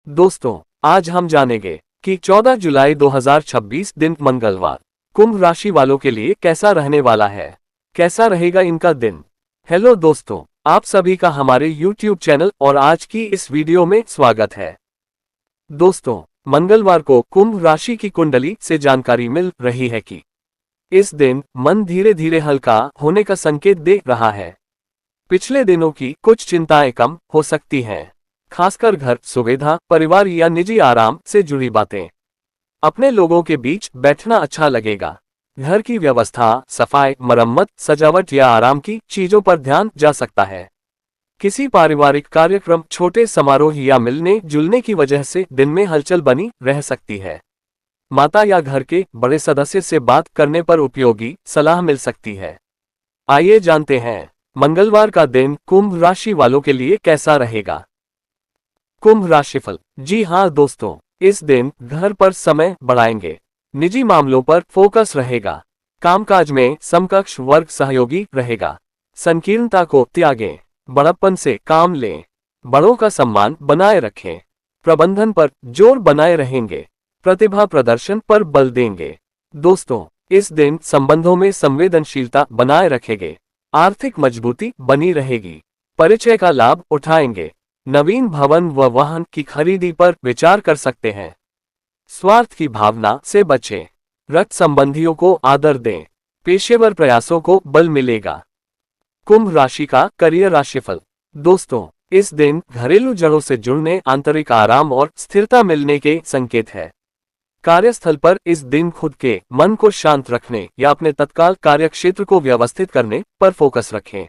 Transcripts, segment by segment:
दोस्तों, आज हम जानेंगे कि 14 जुलाई 2026 दिन मंगलवार कुंभ राशि वालों के लिए कैसा रहने वाला है। कैसा रहेगा इनका दिन। हेलो दोस्तों, आप सभी का हमारे YouTube चैनल और आज की इस वीडियो में स्वागत है। दोस्तों, मंगलवार को कुंभ राशि की कुंडली से जानकारी मिल रही है कि इस दिन मन धीरे धीरे हल्का होने का संकेत दे रहा है। पिछले दिनों की कुछ चिंताएं कम हो सकती हैं, खासकर घर, सुविधा, परिवार या निजी आराम से जुड़ी बातें। अपने लोगों के बीच बैठना अच्छा लगेगा। घर की व्यवस्था, सफाई, मरम्मत, सजावट या आराम की चीजों पर ध्यान जा सकता है। किसी पारिवारिक कार्यक्रम, छोटे समारोह या मिलने जुलने की वजह से दिन में हलचल बनी रह सकती है। माता या घर के बड़े सदस्य से बात करने पर उपयोगी सलाह मिल सकती है। आइए जानते हैं मंगलवार का दिन कुंभ राशि वालों के लिए कैसा रहेगा। कुंभ राशिफल। जी हाँ दोस्तों, इस दिन घर पर समय बढ़ाएंगे। निजी मामलों पर फोकस रहेगा। कामकाज में समकक्ष वर्ग सहयोगी रहेगा। संकीर्णता को त्यागें, बड़प्पन से काम लें। बड़ों का सम्मान बनाए रखें। प्रबंधन पर जोर बनाए रहेंगे। प्रतिभा प्रदर्शन पर बल देंगे। दोस्तों, इस दिन संबंधों में संवेदनशीलता बनाए रखेंगे। आर्थिक मजबूती बनी रहेगी। परिचय का लाभ उठाएंगे। नवीन भवन व वाहन की खरीदी पर विचार कर सकते हैं। स्वार्थ की भावना से बचें। रक्त संबंधियों को आदर दें। पेशेवर प्रयासों को बल मिलेगा। कुंभ राशि का करियर राशिफल। दोस्तों, इस दिन घरेलू जड़ों से जुड़ने, आंतरिक आराम और स्थिरता मिलने के संकेत है। कार्यस्थल पर इस दिन खुद के मन को शांत रखने या अपने तत्काल कार्यक्षेत्र को व्यवस्थित करने पर फोकस रखें,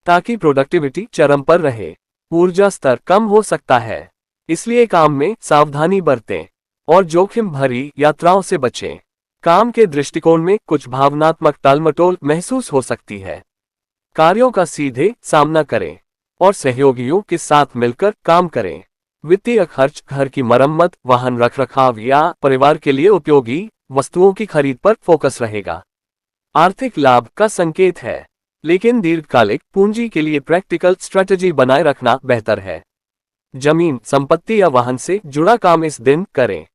ताकि प्रोडक्टिविटी चरम पर रहे। ऊर्जा स्तर कम हो सकता है, इसलिए काम में सावधानी बरतें और जोखिम भरी यात्राओं से बचें। काम के दृष्टिकोण में कुछ भावनात्मक टालमटोल महसूस हो सकती है। कार्यों का सीधे सामना करें और सहयोगियों के साथ मिलकर काम करें। वित्तीय खर्च, घर की मरम्मत, वाहन रखरखाव या परिवार के लिए उपयोगी वस्तुओं की खरीद पर फोकस रहेगा। आर्थिक लाभ का संकेत है, लेकिन दीर्घकालिक पूंजी के लिए प्रैक्टिकल स्ट्रेटजी बनाए रखना बेहतर है। जमीन, संपत्ति या वाहन से जुड़ा काम इस दिन करें।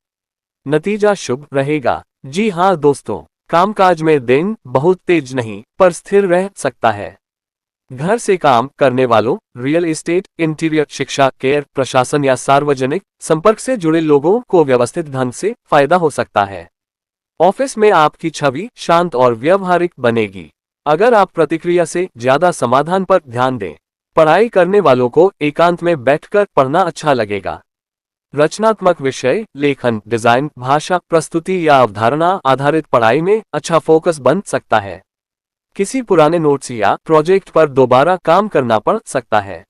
नतीजा शुभ रहेगा। जी हाँ दोस्तों, कामकाज में दिन बहुत तेज नहीं पर स्थिर रह सकता है। घर से काम करने वालों, रियल एस्टेट, इंटीरियर, शिक्षा, केयर, प्रशासन या सार्वजनिक संपर्क से जुड़े लोगों को व्यवस्थित ढंग से फायदा हो सकता है। ऑफिस में आपकी छवि शांत और व्यावहारिक बनेगी। अगर आप प्रतिक्रिया से ज्यादा समाधान पर ध्यान दें। पढ़ाई करने वालों को एकांत में बैठकर पढ़ना अच्छा लगेगा। रचनात्मक विषय, लेखन, डिजाइन, भाषा, प्रस्तुति या अवधारणा आधारित पढ़ाई में अच्छा फोकस बन सकता है। किसी पुराने नोट्स या प्रोजेक्ट पर दोबारा काम करना पड़ सकता है,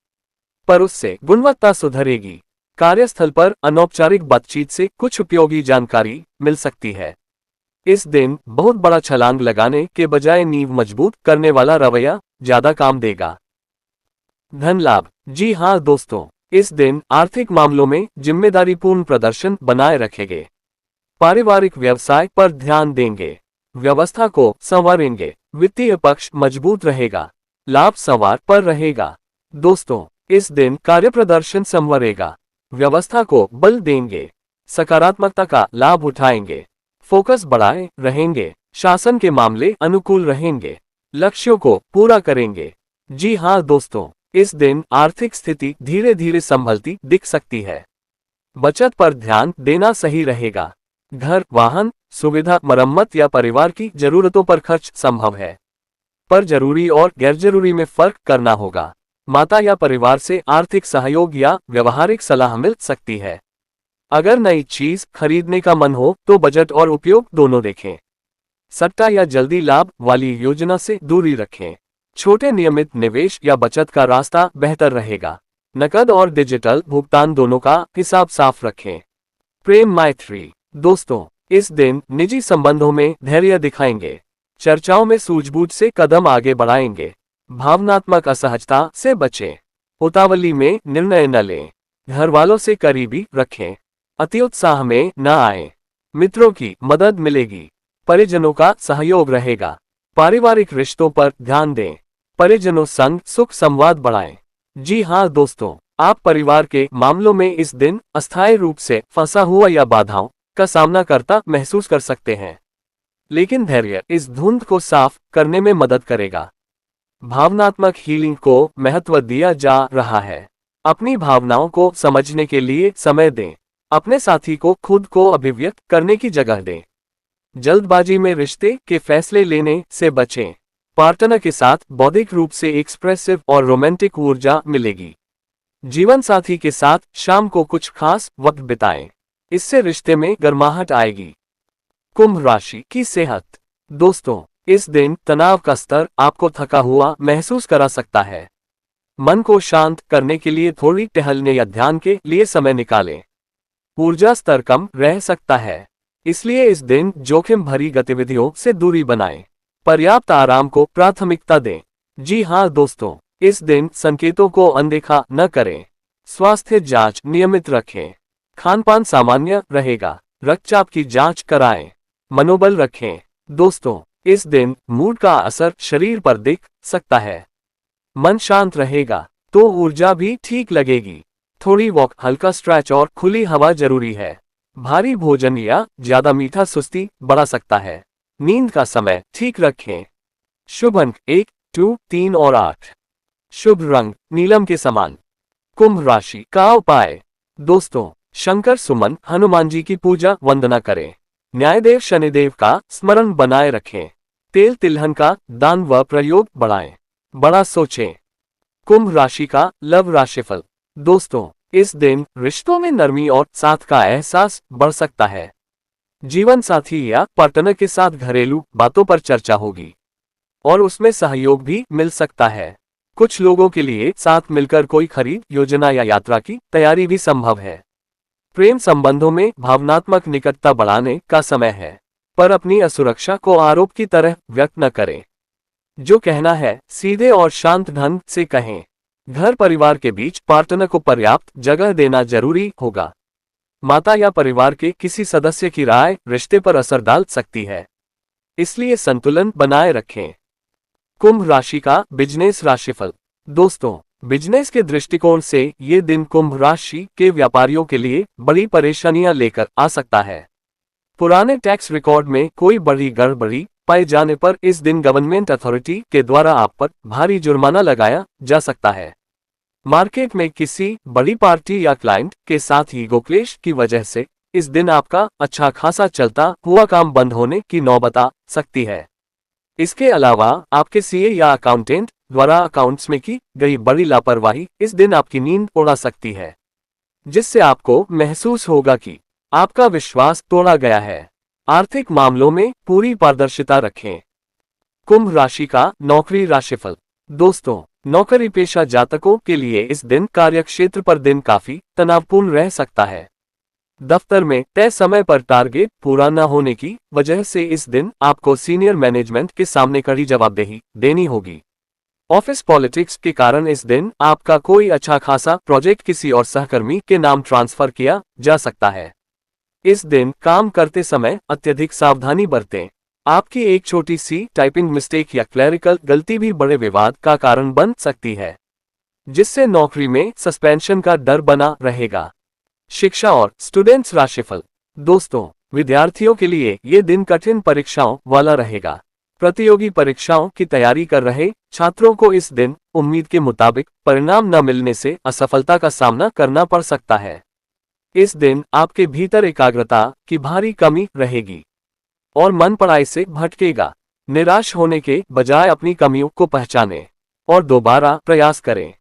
पर उससे गुणवत्ता सुधरेगी। कार्यस्थल पर अनौपचारिक बातचीत से कुछ उपयोगी जानकारी मिल सकती है। इस दिन बहुत बड़ा छलांग लगाने के बजाय नींव मजबूत करने वाला रवैया ज्यादा काम देगा। धन लाभ। जी हाँ दोस्तों, इस दिन आर्थिक मामलों में जिम्मेदारीपूर्ण प्रदर्शन बनाए रखेंगे। पारिवारिक व्यवसाय पर ध्यान देंगे। व्यवस्था को संवारेंगे। वित्तीय पक्ष मजबूत रहेगा। लाभ संवार पर रहेगा। दोस्तों, इस दिन कार्य प्रदर्शन संवरेगा। व्यवस्था को बल देंगे। सकारात्मकता का लाभ उठाएंगे। फोकस बढ़ाए रहेंगे। शासन के मामले अनुकूल रहेंगे। लक्ष्यों को पूरा करेंगे। जी हाँ दोस्तों, इस दिन आर्थिक स्थिति धीरे धीरे संभलती दिख सकती है। बचत पर ध्यान देना सही रहेगा। घर, वाहन, सुविधा, मरम्मत या परिवार की जरूरतों पर खर्च संभव है, पर जरूरी और गैर जरूरी में फर्क करना होगा। माता या परिवार से आर्थिक सहयोग या व्यवहारिक सलाह मिल सकती है। अगर नई चीज खरीदने का मन हो तो बजट और उपयोग दोनों देखें। सट्टा या जल्दी लाभ वाली योजना से दूरी रखें। छोटे नियमित निवेश या बचत का रास्ता बेहतर रहेगा। नकद और डिजिटल भुगतान दोनों का हिसाब साफ रखें। प्रेम मैत्री। दोस्तों, इस दिन निजी संबंधों में धैर्य दिखाएंगे। चर्चाओं में सूझबूझ से कदम आगे बढ़ाएंगे। भावनात्मक असहजता से बचें। उतावली में निर्णय न लें। घर वालों से करीबी रखें। अत्युत्साह में न आए। मित्रों की मदद मिलेगी। परिजनों का सहयोग रहेगा। पारिवारिक रिश्तों पर ध्यान दें। परिजनों संग सुख संवाद बढ़ाएं। जी हाँ दोस्तों, आप परिवार के मामलों में इस दिन अस्थायी रूप से फंसा हुआ या बाधाओं का सामना करता महसूस कर सकते हैं, लेकिन धैर्य इस धुंध को साफ करने में मदद करेगा। भावनात्मक हीलिंग को महत्व दिया जा रहा है। अपनी भावनाओं को समझने के लिए समय दें। अपने साथी को खुद को अभिव्यक्त करने की जगह दें। जल्दबाजी में रिश्ते के फैसले लेने से बचें। पार्टनर के साथ बौद्धिक रूप से एक्सप्रेसिव और रोमांटिक ऊर्जा मिलेगी। जीवन साथी के साथ शाम को कुछ खास वक्त बिताएं, इससे रिश्ते में गर्माहट आएगी। कुंभ राशि की सेहत। दोस्तों, इस दिन तनाव का स्तर आपको थका हुआ महसूस करा सकता है। मन को शांत करने के लिए थोड़ी टहलने या ध्यान के लिए समय निकालें। ऊर्जा स्तर कम रह सकता है, इसलिए इस दिन जोखिम भरी गतिविधियों से दूरी बनाएं। पर्याप्त आराम को प्राथमिकता दें। जी हाँ दोस्तों, इस दिन संकेतों को अनदेखा न करें। स्वास्थ्य जांच नियमित रखें। खानपान सामान्य रहेगा। रक्तचाप की जांच कराएं। मनोबल रखें। दोस्तों, इस दिन मूड का असर शरीर पर दिख सकता है। मन शांत रहेगा तो ऊर्जा भी ठीक लगेगी। थोड़ी वॉक, हल्का स्ट्रेच और खुली हवा जरूरी है। भारी भोजन या ज्यादा मीठा सुस्ती बढ़ा सकता है। नींद का समय ठीक रखें। शुभ अंक 1, 2, 3 और 8। शुभ रंग नीलम के समान। कुंभ राशि का उपाय। दोस्तों, शंकर सुमन हनुमान जी की पूजा वंदना करें। न्यायदेव शनिदेव का स्मरण बनाए रखें। तेल तिलहन का दान व प्रयोग बढ़ाएं। बड़ा सोचें। कुंभ राशि का लव राशिफल। दोस्तों, इस दिन रिश्तों में नरमी और साथ का एहसास बढ़ सकता है। जीवन साथी या पार्टनर के साथ घरेलू बातों पर चर्चा होगी और उसमें सहयोग भी मिल सकता है। कुछ लोगों के लिए साथ मिलकर कोई खरीद योजना या यात्रा की तैयारी भी संभव है। प्रेम संबंधों में भावनात्मक निकटता बढ़ाने का समय है, पर अपनी असुरक्षा को आरोप की तरह व्यक्त न करें। जो कहना है सीधे और शांत ढंग से कहें। घर परिवार के बीच पार्टनर को पर्याप्त जगह देना जरूरी होगा। माता या परिवार के किसी सदस्य की राय रिश्ते पर असर डाल सकती है, इसलिए संतुलन बनाए रखें। कुंभ राशि का बिजनेस राशिफल। दोस्तों, बिजनेस के दृष्टिकोण से ये दिन कुंभ राशि के व्यापारियों के लिए बड़ी परेशानियां लेकर आ सकता है। पुराने टैक्स रिकॉर्ड में कोई बड़ी गड़बड़ी पाए जाने पर इस दिन गवर्नमेंट अथॉरिटी के द्वारा आप पर भारी जुर्माना लगाया जा सकता है। मार्केट में किसी बड़ी पार्टी या क्लाइंट के साथ ईगो क्लेश की वजह से इस दिन आपका अच्छा खासा चलता हुआ काम बंद होने की नौबत आ सकती है। इसके अलावा आपके सीए या अकाउंटेंट द्वारा अकाउंट्स में की गई बड़ी लापरवाही इस दिन आपकी नींद उड़ा सकती है, जिससे आपको महसूस होगा कि आपका विश्वास तोड़ा गया है। आर्थिक मामलों में पूरी पारदर्शिता रखें। कुंभ राशि का नौकरी राशिफल। दोस्तों, नौकरी पेशा जातकों के लिए इस दिन कार्यक्षेत्र पर दिन काफी तनावपूर्ण रह सकता है। दफ्तर में तय समय पर टारगेट पूरा न होने की वजह से इस दिन आपको सीनियर मैनेजमेंट के सामने कड़ी जवाबदेही देनी होगी। ऑफिस पॉलिटिक्स के कारण इस दिन आपका कोई अच्छा खासा प्रोजेक्ट किसी और सहकर्मी के नाम ट्रांसफर किया जा सकता है। इस दिन काम करते समय अत्यधिक सावधानी बरतें। आपकी एक छोटी सी टाइपिंग मिस्टेक या क्लरिकल गलती भी बड़े विवाद का कारण बन सकती है, जिससे नौकरी में सस्पेंशन का डर बना रहेगा। शिक्षा और स्टूडेंट्स राशिफल। दोस्तों, विद्यार्थियों के लिए ये दिन कठिन परीक्षाओं वाला रहेगा। प्रतियोगी परीक्षाओं की तैयारी कर रहे छात्रों को इस दिन उम्मीद के मुताबिक परिणाम न मिलने से असफलता का सामना करना पड़ सकता है। इस दिन आपके भीतर एकाग्रता की भारी कमी रहेगी और मन पढ़ाई से भटकेगा। निराश होने के बजाय अपनी कमियों को पहचानें और दोबारा प्रयास करें।